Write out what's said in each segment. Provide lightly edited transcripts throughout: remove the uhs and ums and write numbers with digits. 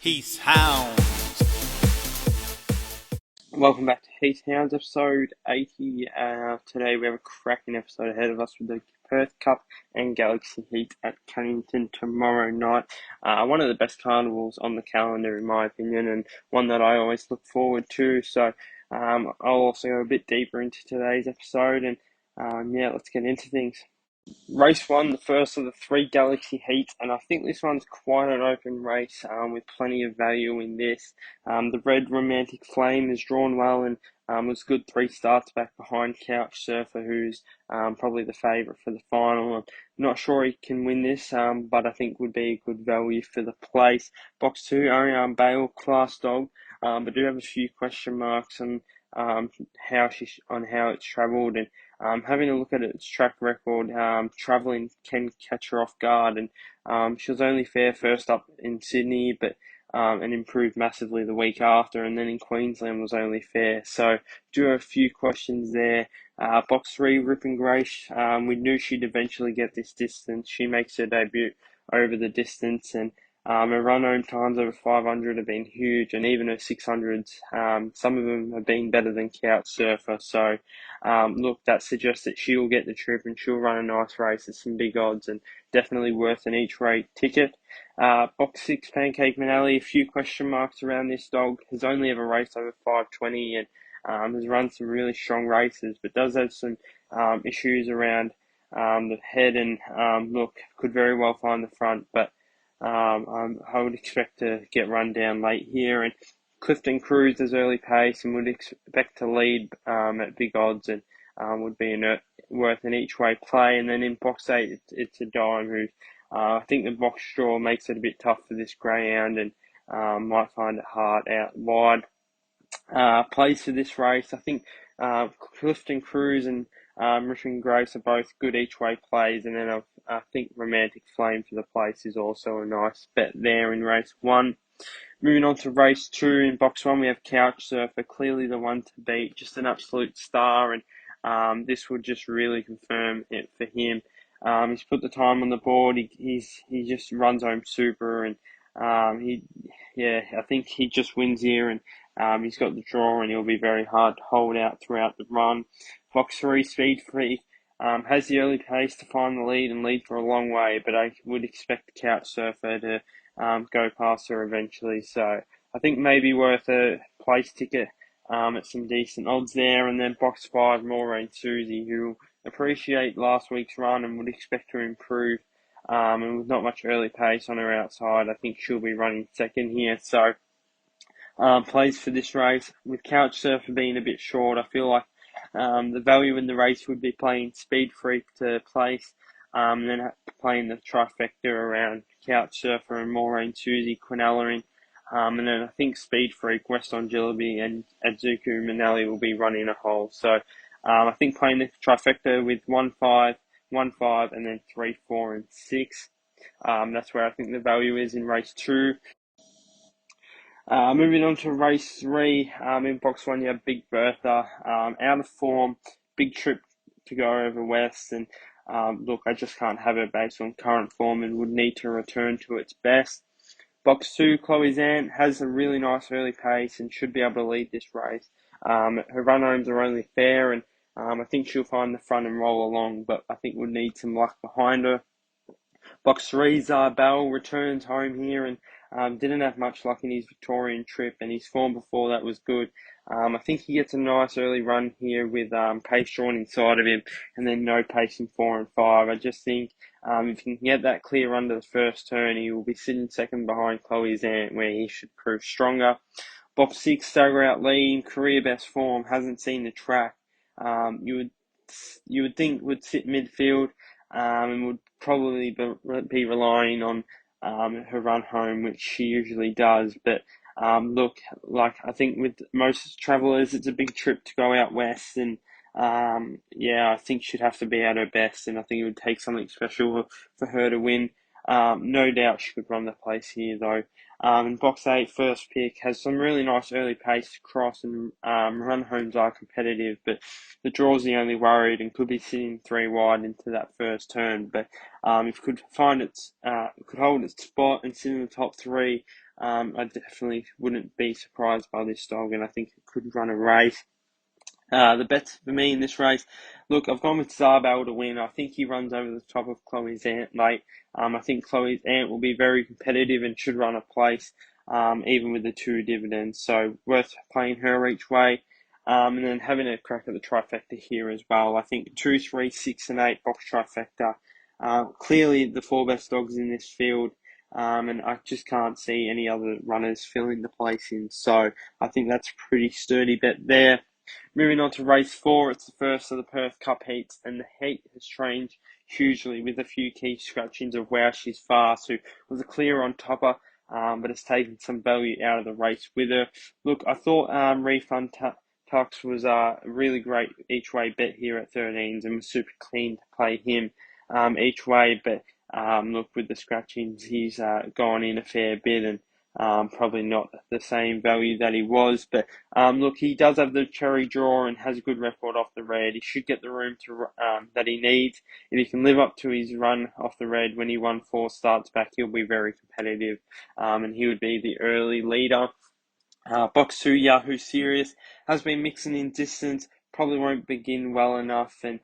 Heath, Hounds. Welcome back to Heath, Hounds, episode 80. Today we have a cracking episode ahead of us with the Perth Cup and Galaxy Heat at Cunnington tomorrow night. One of the best carnivals on the calendar, in my opinion, and one that I always look forward to. So I'll also go a bit deeper into today's episode, and let's get into things. Race one, the first of the three Galaxy Heats, and I think this one's quite an open race with plenty of value in this. The Red Romantic Flame is drawn well and was good 3 starts back behind Couch Surfer, who's probably the favourite for the final. I'm not sure he can win this, but I think would be a good value for the place. Box 2, Ariane Bale, class dog, but do have a few question marks on how it's travelled, and having a look at its track record, travelling can catch her off guard, and she was only fair first up in Sydney, but and improved massively the week after, and then in Queensland was only fair. So do have a few questions there. Box 3, Rip and Grace. We knew she'd eventually get this distance. She makes her debut over the distance, and her run home times over 500 have been huge, and even her 600s, some of them have been better than Couch Surfer. So, look, that suggests that she'll get the trip and she'll run a nice race at some big odds, and definitely worth an each rate ticket. Box 6, Pancake Manali, a few question marks around this dog. Has only ever raced over 520 and has run some really strong races, but does have some issues around the head, and look, could very well find the front, but I would expect to get run down late here. And Clifton Cruz has early pace and would expect to lead at big odds, and would be worth an each way play. And then in box 8, it's a dime who I think the box draw makes it a bit tough for this greyhound, and might find it hard out wide. Plays for this race, I think Clifton Cruz and Richard Grace are both good each way plays, and then I think Romantic Flame for the place is also a nice bet there in race 1. Moving on to race 2, in box 1 we have Couch Surfer, clearly the one to beat, just an absolute star, and this would just really confirm it for him. He's put the time on the board. He just runs home super, and I think he just wins here, and he's got the draw, and he'll be very hard to hold out throughout the run. Box 3, Speed Freak, has the early pace to find the lead and lead for a long way, but I would expect Couch Surfer to go past her eventually. So I think maybe worth a place ticket at some decent odds there. And then box 5, Maureen Susie, who appreciate last week's run and would expect to improve. And with not much early pace on her outside, I think she'll be running second here. So plays for this race. With Couch Surfer being a bit short, I feel like the value in the race would be playing Speed Freak to place, and then playing the trifecta around Couch Surfer and Maureen Susie, Quinella, and then I think Speed Freak, West on Jillaby, and Adzuku Manali will be running a hole. So I think playing the trifecta with 1, 5, 1, 5, and then 3, 4, and 6. That's where I think the value is in race 2. Moving on to race 3, in box 1 you have Big Bertha, out of form, big trip to go over West, and look, I just can't have it based on current form and would need to return to its best. Box 2, Chloe Zant has a really nice early pace and should be able to lead this race. Her run homes are only fair, and I think she'll find the front and roll along, but I think would need some luck behind her. Box 3, Bell returns home here, and didn't have much luck in his Victorian trip, and his form before that was good. I think he gets a nice early run here with pace drawn inside of him, and then no pace in 4 and 5. I just think if he can get that clear under the first turn, he will be sitting second behind Chloe Zant, where he should prove stronger. Box 6, Stagger Out Lean, career best form, hasn't seen the track. You would think would sit midfield, and would probably be relying on her run home, which she usually does. But look, like I think with most travellers, it's a big trip to go out west, and I think she'd have to be at her best, and I think it would take something special for her to win. No doubt she could run the place here, though. In box 8, first pick, has some really nice early pace to cross, and run homes are competitive, but the draw's the only worried and could be sitting 3 wide into that first turn. But if it could hold its spot and sit in the top 3, I definitely wouldn't be surprised by this dog, and I think it could run a race. The bets for me in this race, look, I've gone with Zarbel to win. I think he runs over the top of Chloe's Ant late. I think Chloe's Ant will be very competitive and should run a place, even with the two dividends. So worth playing her each way. And then having a crack at the trifecta here as well. I think 2, 3, 6, and 8 box trifecta. Clearly the 4 best dogs in this field. And I just can't see any other runners filling the place in. So I think that's a pretty sturdy bet there. Moving on to race 4, it's the first of the Perth Cup heats, and the heat has changed hugely with a few key scratchings of Wow She's Fast, who was a clear on topper, but has taken some value out of the race with her. Look, I thought Refund Tux was a really great each way bet here at 13s, and was super keen to play him each way, but look, with the scratchings, he's gone in a fair bit, and probably not the same value that he was, but look, he does have the cherry draw and has a good record off the red. He should get the room to that he needs. If he can live up to his run off the red when he won 4 starts back, he'll be very competitive, and he would be the early leader. Box 2, Yahoo Serious, has been mixing in distance, probably won't begin well enough, and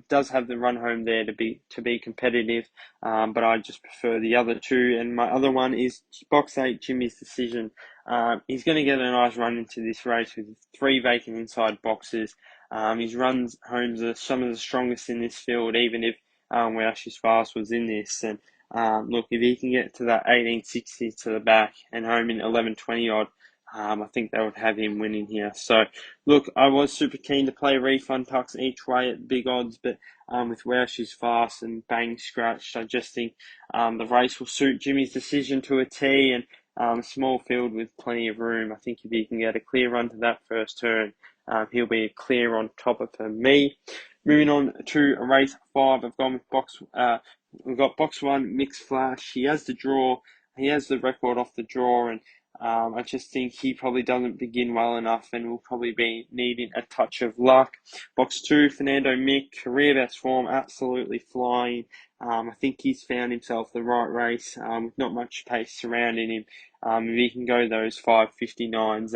does have the run home there to be competitive, but I just prefer the other two. And my other one is Box 8, Jimmy's Decision. He's going to get a nice run into this race with 3 vacant inside boxes. His runs homes are some of the strongest in this field, even if Wow She's Fast was in this. And look, if he can get to that 1860 to the back and home in 1120 odd, I think they would have him winning here. So, look, I was super keen to play Refund Tux each way at big odds, but with Where She's Fast and Bang Scratched, I just think the race will suit Jimmy's Decision to a T, and a small field with plenty of room. I think if he can get a clear run to that first turn, he'll be a clear on topper for me. Moving on to race 5, I've gone with we've got box 1, Mixed Flash. He has the draw. He has the record off the draw, and I just think he probably doesn't begin well enough and will probably be needing a touch of luck. Box 2, Fernando Mick, career best form, absolutely flying. I think he's found himself the right race with not much pace surrounding him. If he can go those 5:59s,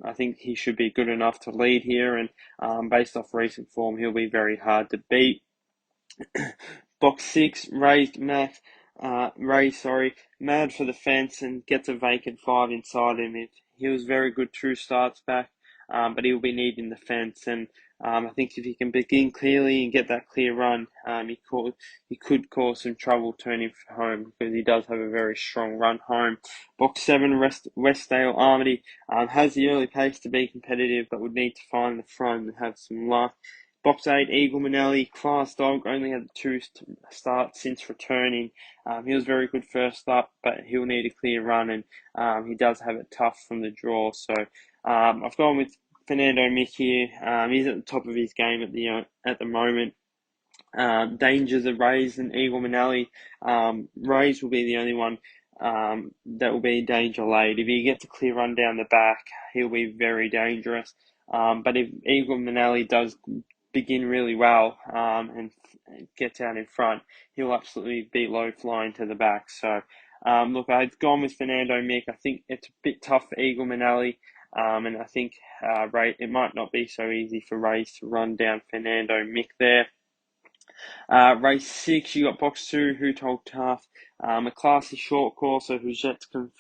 I think he should be good enough to lead here, and based off recent form, he'll be very hard to beat. Box 6, Mad for the fence and gets a vacant 5 inside him. He was very good 2 starts back, but he'll be needing the fence. And I think if he can begin clearly and get that clear run, he could cause some trouble turning for home, because he does have a very strong run home. Box 7, Westdale Armady has the early pace to be competitive, but would need to find the front and have some luck. Box 8, Eagle Manelli, class dog, only had 2 starts since returning. He was very good first up, but he'll need a clear run, and he does have it tough from the draw. So I've gone with Fernando Mick here. He's at the top of his game at the moment. Dangers of Rays and Eagle Manelli. Rays will be the only one that will be in danger late. If he gets a clear run down the back, he'll be very dangerous. But if Eagle Manelli does begin really well and gets out in front, he'll absolutely be low flying to the back. So, look, I've gone with Fernando Mick. I think it's a bit tough for Eagle Manelli, and I think it might not be so easy for Rays to run down Fernando Mick there. Race 6, you got box 2, Who Told Tough, a classy short courser who's yet to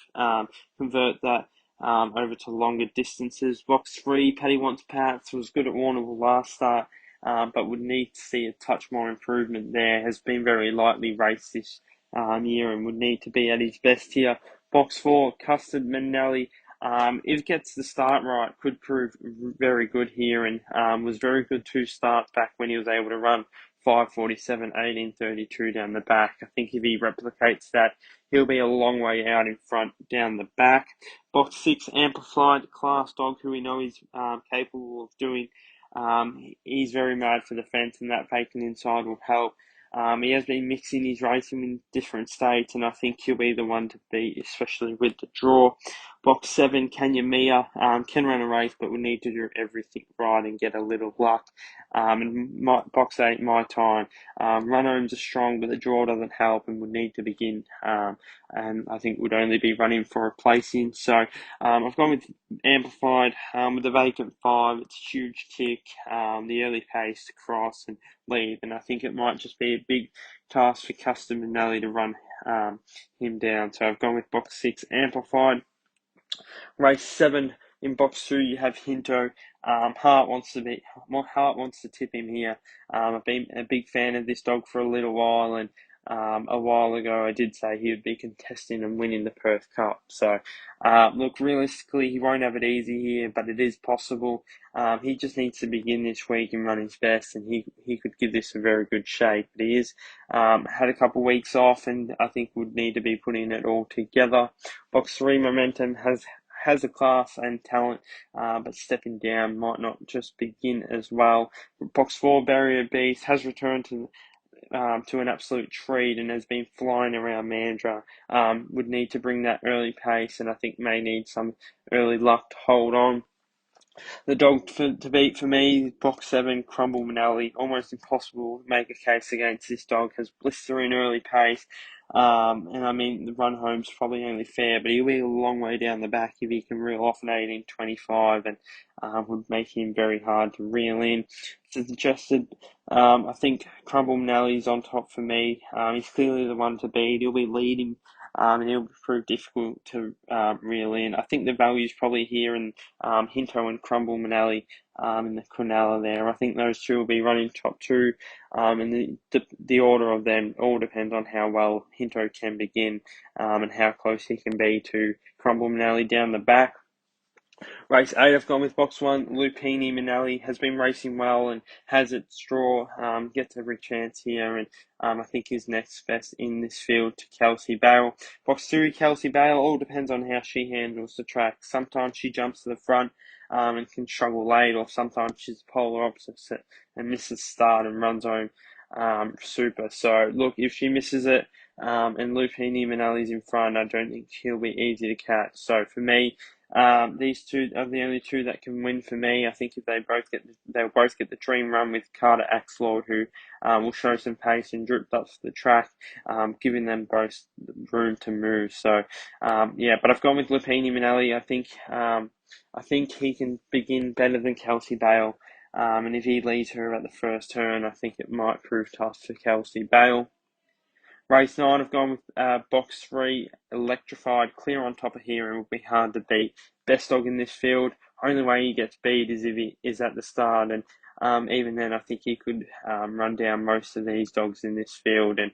convert that over to longer distances. Box 3, Paddy Wants Pats, was good at Warrnambool last start, but would need to see a touch more improvement there. Has been very lightly raced this year and would need to be at his best here. Box 4, Custard Manelli, if it gets the start right, could prove very good here, and was very good 2 starts back when he was able to run 5:47, 18:32 down the back. I think if he replicates that, he'll be a long way out in front down the back. Box 6, Amplified, class dog, who we know is capable of doing. He's very mad for the fence, and that vacant inside will help. He has been mixing his racing in different states, and I think he'll be the one to beat, especially with the draw. Box 7, Kenya Mia, can run a race, but would need to do everything right and get a little luck. Box 8, My Time. Run homes are strong, but the draw doesn't help and would need to begin. And I think would only be running for a placing. So I've gone with Amplified with the vacant 5. It's a huge tick. The early pace to cross and lead, and I think it might just be a big task for Custom and Nelly to run him down. So I've gone with box 6, Amplified. Race 7 in box 2, you have Hinto. Hart wants to tip him here. I've been a big fan of this dog for a little while, and a while ago I did say he would be contesting and winning the Perth Cup. So, look, realistically, he won't have it easy here, but it is possible. He just needs to begin this week and run his best, and he could give this a very good shape. But he is had a couple of weeks off, and I think would need to be putting it all together. Box 3, Momentum has a class and talent, but stepping down might not just begin as well. Box 4, Barrier Beast has returned to an absolute treat and has been flying around Mandurah. Would need to bring that early pace, and I think may need some early luck to hold on. The dog to beat for me, box 7, Crumble Manali. Almost impossible to make a case against this dog. Has blistering early pace. And I mean, the run home's probably only fair, but he'll be a long way down the back if he can reel off an 18.25 and would make him very hard to reel in. Suggested, I think Crumble Manali's on top for me. He's clearly the one to beat. He'll be leading. And it'll prove difficult to reel in. I think the value's probably here in Hinto and Crumble Manali in the Cronulla there. I think those two will be running top 2, and the order of them all depends on how well Hinto can begin and how close he can be to Crumble Manali down the back. Race 8, I've gone with box 1. Lupini Manelli has been racing well and has its draw, gets every chance here, and I think is next best in this field to Kelsey Bale. Box 2, Kelsey Bale, all depends on how she handles the track. Sometimes she jumps to the front and can struggle late, or sometimes she's polar opposite and misses start and runs home super. So, look, if she misses it and Lupini Manelli's in front, I don't think she'll be easy to catch. So, for me, these two are the only two that can win for me. I think if they'll both get the dream run with Carter Axlord, who will show some pace and drip dust the track, giving them both room to move. So, but I've gone with Lupini Manelli. I think he can begin better than Kelsey Bale. And if he leads her at the first turn, I think it might prove tough for Kelsey Bale. Race 9, I've gone with box 3, Electrified, clear on top of here and will be hard to beat. Best dog in this field. Only way he gets beat is if he is at the start, and even then I think he could run down most of these dogs in this field, and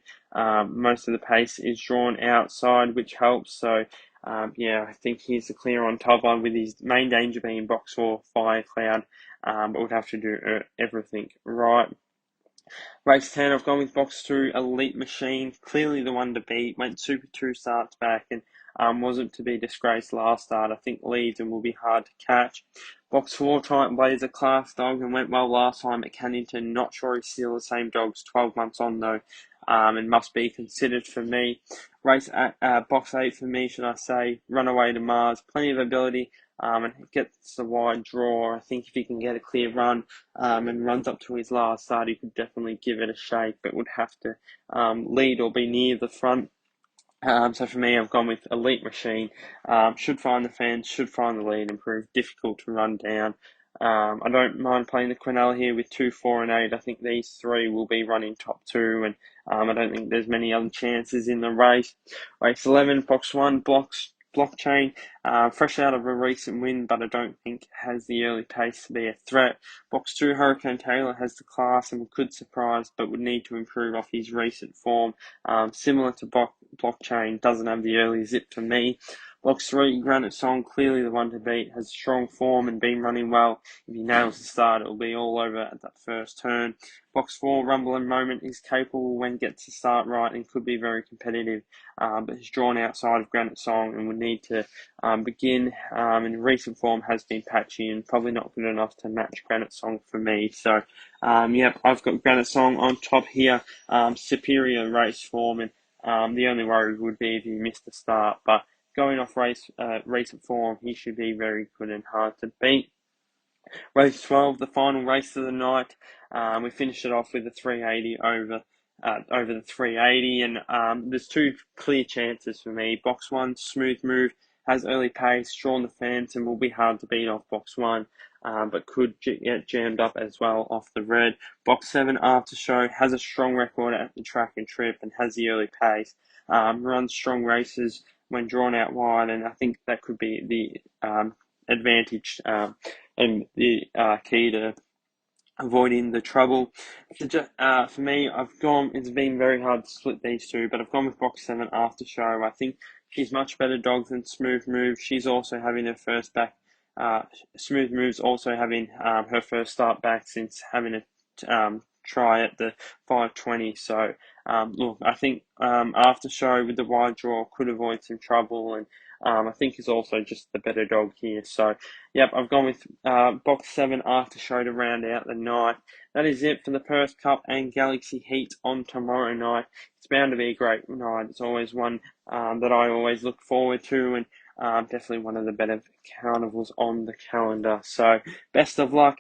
most of the pace is drawn outside, which helps. So I think he's the clear on top one, with his main danger being box 4, Fire Cloud, but would have to do everything right. Race 10, I've gone with box 2, Elite Machine. Clearly the one to beat. Went Super 2 starts back and wasn't to be disgraced last start. I think leads and will be hard to catch. Box 4, Triton Blazer, class dog, and went well last time at Cannington. Not sure he's still the same dog's 12 months on though, and must be considered for me. Box 8 for me, should I say. Runaway to Mars. Plenty of ability. And gets the wide draw. I think if he can get a clear run and runs up to his last start, he could definitely give it a shake, but would have to lead or be near the front. So for me, I've gone with Elite Machine. Should find the fence, should find the lead, and prove difficult to run down. I don't mind playing the Cronulla here with 2, 4, and 8. I think these three will be running top 2, and I don't think there's many other chances in the race. Race 11, box 1, Blockchain, fresh out of a recent win, but I don't think has the early pace to be a threat. Box 2, Hurricane Taylor has the class and could surprise, but would need to improve off his recent form. Similar to Blockchain, doesn't have the early zip for me. Box 3, Granite Song, clearly the one to beat, has strong form and been running well. If he nails the start, it'll be all over at that first turn. Box 4, Rumble and Moment, is capable when gets the start right and could be very competitive, but is drawn outside of Granite Song and would need to begin. In recent form has been patchy and probably not good enough to match Granite Song for me. So, I've got Granite Song on top here. Superior race form, and the only worry would be if he missed the start, but going off recent form, he should be very good and hard to beat. Race 12, the final race of the night. We finished it off with a 380 over the 380, and there's two clear chances for me. Box 1, Smooth Move, has early pace, drawn the fence, and will be hard to beat off box 1, but could get jammed up as well off the red. Box 7, After Show, has a strong record at the track and trip and has the early pace. Runs strong races when drawn out wide, and I think that could be the advantage and the key to avoiding the trouble. For me, it's been very hard to split these two, but I've gone with box 7, After Show. I think she's much better dog than Smooth Move. She's also having her first back. Smooth Move's also having her first start back since having a try at the 520. So, look, I think After Show with the wide draw could avoid some trouble, and I think is also just the better dog here. So, yep, I've gone with box 7, After Show, to round out the night. That is it for the Perth Cup and Galaxy Heat on tomorrow night. It's bound to be a great night. It's always one that I always look forward to, and definitely one of the better carnivals on the calendar. So, best of luck.